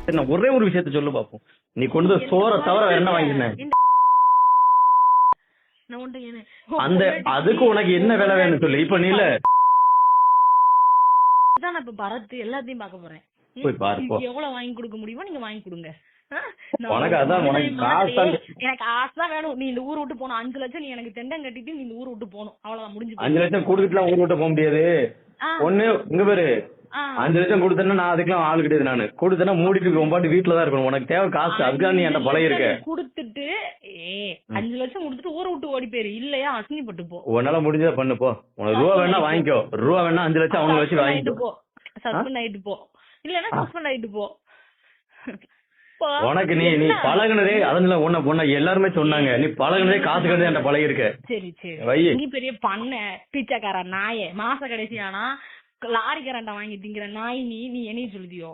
சரி, நான் ஒரே ஒரு விஷயத்த சொல்லு பாப்போம். நீ கொண்டு வந்து சோற தவிர வேற என்ன வாங்கினேன்? அந்த அதுக்கு உனக்கு என்ன வேலை வேணும் சொல்லு. இப்ப நீ இல்ல நான் இப்ப பரத் எல்லாத்தையும் பார்க்க போறேன். போய் பாரு போ. எவ்வளவு வாங்கி கொடுக்க முடியுமோ நீங்க வாங்கி கொடுங்க. உனக்கு அதான் உனக்கு காசு எனக்கு காசு தான் வேணும். நீ இந்த ஊர் விட்டு போகணும். 5 லட்சம் நீ எனக்கு தெண்டம் கட்டிட்டு நீ இந்த ஊர் விட்டு போகணும். அவ்வளவுதான், முடிஞ்சு. 5 லட்சம் கொடுத்துட்டுலாம் ஊர் விட்டு போக முடியாது. ஒண்ணு இங்க பேரு 5 லட்சம் கொடுத்தேன்னா நான் அதுக்கெல்லாம் ஆளு கிடையாது. நானு கொடுத்தேன்னா மூடிட்டு உன் வீட்டுல தான் இருக்கணும். உனக்கு தேவை காசு, அதுக்காக நீ என்கிட்ட பழகி இருக்க. கொடுத்துட்டு 5 லட்சம் கொடுத்துட்டு ஊரை விட்டு ஓடி போயிரு. இல்லையா அசிங்கப்பட்டு போ. உன்னால முடிஞ்சதை பண்ணு போ. உனக்கு ரூபா வேணா வாங்கிக்கோ. ரூபா வேணா 5 லட்சம் அவங்களை வச்சு வாங்கிட்டு போ. சஸ்பெண்ட் ஆயிட்டு போ. இல்லன்னா சஸ்பெண்ட் ஆயிட்டு போ. உனக்கு நீ பழகுனதே அதுல ஒண்ணு எல்லாருமே சொன்னாங்க. நீ பழகுனதே காசு கண்டு என்கிட்ட பழகி இருக்க. சரி சரி. நீ பெரிய பண்ண பிச்சைக்கார நாயே. மாச கடைசி ஆனா லாரி கரண்டா வாங்கி திங்கிற நாய் நீ என்னையும் சொல்லுதியோ?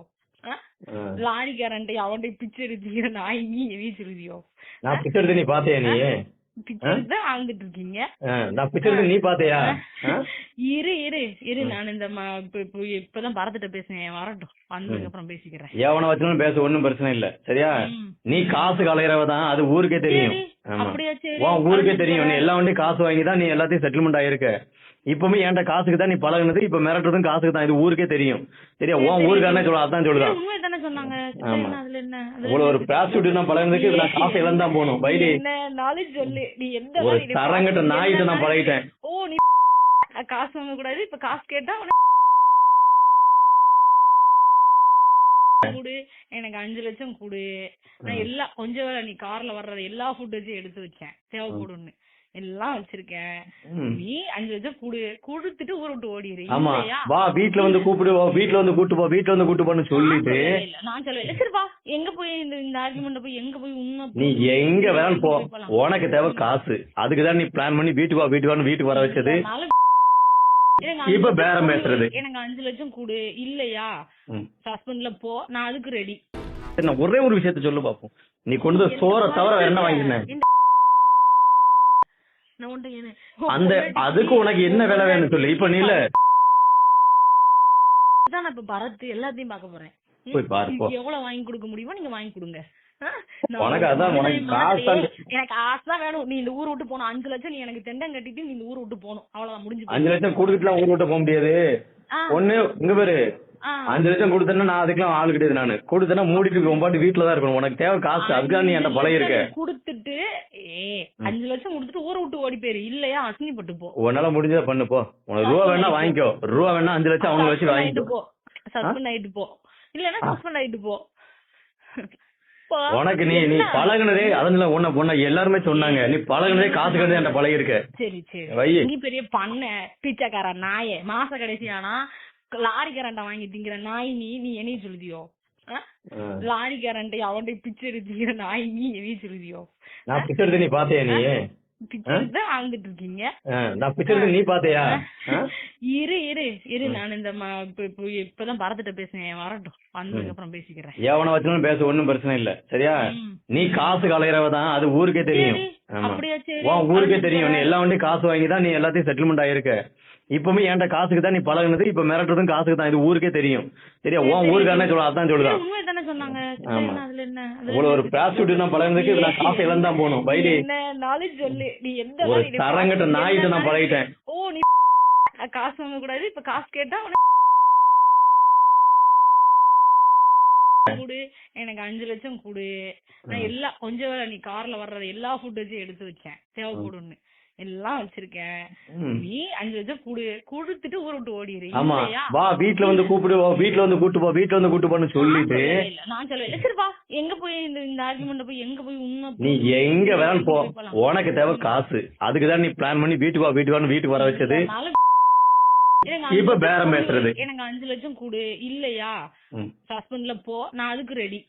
லாரி கரண்டை அவன்கிட்ட பிச்சை எடுத்துக்கிற நாய் நீ என்னையும் சொல்லுதியோ? நான் பிச்சை எடுத்து நீ பாத்தியா? நீ வாழ்ந்துட்டு இருக்கீங்க. நான் பிச்சை எடுத்து நீ பாத்தியா? இரு நான் இந்த இப்பதான் பரத்திட்ட பேசுனேன். வரட்டும், வந்ததுக்கு அப்புறம் பேசிக்கிறேன். எவனை வச்சாலும் பேச ஒண்ணும் பிரச்சனை இல்ல. சரியா? நீ காசு கலையறவதான், அது ஊருக்கே தெரியும். ஊருக்கே தெரியும். நீ எல்லா வண்டியும் காசு வாங்கிதான் நீ எல்லாத்தையும் செட்டில்மெண்ட் ஆயிருக்க. இப்பவுமே என்கிட்ட காசுக்கு தான் நீ பழகுனது. இப்ப மிரட்டுறதும் காசுக்கு தான். இது ஊருக்கே தெரியும். சரியா? உன் ஊருக்காரனே சொல்ல அதான் சொல்லுதான். இவ்வளவு ஒரு பிராஸ்டியூட் நான் பழகுனதுக்கு நான் காசு இழந்தான் போகணும். பைடி ஒரு தரங்கட்ட நாயிட்டு நான் பழகிட்டேன். ஓ, நீ காசு வாங்க கூடாது. இப்ப காசு கேட்டா குடு, எனக்கு 5 லட்சம் குடு. நான் எல்லாம் கொஞ்சம் வேலை நீ கார்ல வர்றது எல்லா ஃபுட்டேஜும் எடுத்து வச்சேன். தேவைப்படும்னு எல்லாம் வச்சிருக்கேன். நீ 5 லட்சம் குடு, கொடுத்துட்டு ஊரை விட்டு ஓடிடு. ஆமா, வா வீட்டுல வந்து கூப்பிடு, வீட்டுல வந்து கூட்டு போ, வீட்டுல வந்து கூட்டு போன்னு சொல்லிட்டு நான் சொல்லுவேன். சரிப்பா, எங்க போய் இந்த ஆர்குமெண்ட் போய் எங்க போய் உண்மை நீ எங்க வேணாலும் போ. உனக்கு தேவை காசு. அதுக்குதான் நீ பிளான் பண்ணி வீட்டுக்கு வர வச்சது. இப்ப பேரம் பேசுறது. எனக்கு 5 லட்சம் குடு. இல்லையா சஸ்பெண்ட்ல போ. நான் அதுக்கு ரெடி. நான் ஒரே ஒரு விஷயத்த சொல்லு பாப்போம். நீ கொண்டு வந்து சோற தவிர வேற என்ன வாங்கினேன்? அந்த அதுக்கு உனக்கு என்ன வேலை வேணும் சொல்லு. இப்ப நீ இல்ல நான் இப்ப பரத் எல்லாத்தையும் பார்க்க போறேன். போய் பாரு போ. எவ்வளவு வாங்கி கொடுக்க முடியுமோ நீங்க வாங்கி கொடுங்க. உனக்கு அதான் உனக்கு காசு எனக்கு காசு தான் வேணும். நீ இந்த ஊர் விட்டு போகணும். 5 லட்சம் நீ எனக்கு தெண்டம் கட்டிட்டு நீ இந்த ஊர் விட்டு போகணும். அவ்வளவுதான், முடிஞ்சு. 5 லட்சம் கொடுத்துட்டுலாம் ஊர் விட்டு போக முடியாது. ஒண்ணு இங்க பேரு 5 லட்சம் கொடுத்தேன்னா நான் அதுக்கெல்லாம் ஆளு கிடையாது. நானு கொடுத்தேன்னா மூடிட்டு உன் வீட்டுல தான் இருக்கணும். உனக்கு தேவை காசு, அதுக்காக நீ என்கிட்ட பழகி இருக்க. கொடுத்துட்டு 5 லட்சம் கொடுத்துட்டு ஊரை விட்டு ஓடி போயிரு. இல்லையா அசிங்கப்பட்டு போ. உன்னால முடிஞ்சதை பண்ணு போ. உனக்கு ரூபா வேணா வாங்கிக்கோ. ரூபா வேணா 5 லட்சம் அவங்களை வச்சு வாங்கிட்டு போ. சஸ்பெண்ட் ஆயிட்டு போ. இல்லன்னா சஸ்பெண்ட் ஆயிட்டு போ. உனக்கு நீ பழகுனதே அதுல ஒண்ணு எல்லாருமே சொன்னாங்க. நீ பழகுனதே காசு கண்டு என்கிட்ட பழகி இருக்க. சரி சரி. நீ பெரிய பண்ண பிச்சைக்கார நாயே. மாச கடைசி ஆனா லாரி கரண்டா வாங்கி திங்கிற நாய் நீ என்னையும் சொல்லுதியோ? லாரி கரண்டை அவன்கிட்ட பிச்சை எடுத்துக்கிற நாய் நீ என்னையும் சொல்லுதியோ? நான் பிச்சை எடுத்து நீ பாத்தியா? நீ வாழ்ந்துட்டு இருக்கீங்க. நான் பிச்சை எடுத்து நீ பாத்தியா? இரு நான் இந்த இப்பதான் பரத்திட்ட பேசுனேன். வரட்டும், வந்ததுக்கு அப்புறம் பேசிக்கிறேன். எவனை வச்சாலும் பேச ஒண்ணும் பிரச்சனை இல்ல. சரியா? நீ காசு கலையறவதான், அது ஊருக்கே தெரியும். ஊருக்கே தெரியும். நீ எல்லா வண்டியும் காசு வாங்கிதான் நீ எல்லாத்தையும் செட்டில்மெண்ட் ஆயிருக்க. இப்பவுமே என்கிட்ட காசுக்கு தான் நீ பழகுனது. இப்ப மிரட்டுறதும் காசுக்கு தான். இது ஊருக்கே தெரியும். சரியா? உன் ஊருக்காரனே சொல்ல அதான் சொல்லுதான். இவ்வளவு ஒரு பிராஸ்டியூட் நான் பழகுனதுக்கு நான் காசு இழந்தான் போகணும். பைடி ஒரு தரங்கட்ட நாயிட்டு நான் பழகிட்டேன். ஓ, நீ காசு வாங்க கூடாது. இப்ப காசு கேட்டா குடு, எனக்கு 5 லட்சம் குடு. நான் எல்லாம் கொஞ்சம் வேலை நீ கார்ல வர்றது எல்லா ஃபுட்டேஜும் எடுத்து வச்சேன். தேவைப்படும்னு எல்லாம் வச்சிருக்கேன். நீ 5 லட்சம் குடு, கொடுத்துட்டு ஊரை விட்டு ஓடிடு. ஆமா, வா வீட்டுல வந்து கூப்பிடு, வீட்டுல வந்து கூட்டு போ, வீட்டுல வந்து கூட்டு போன்னு சொல்லிட்டு நான் சொல்லுவேன். சரிப்பா, எங்க போய் இந்த ஆர்குமெண்ட் போய் எங்க போய் உண்மை நீ எங்க வேணாலும் போ. உனக்கு தேவை காசு. அதுக்குதான் நீ பிளான் பண்ணி வீட்டுக்கு வர வச்சது. இப்ப பேரம் பேசுறது. எனக்கு 5 லட்சம் குடு. இல்லையா சஸ்பெண்ட்ல போ. நான் அதுக்கு ரெடி.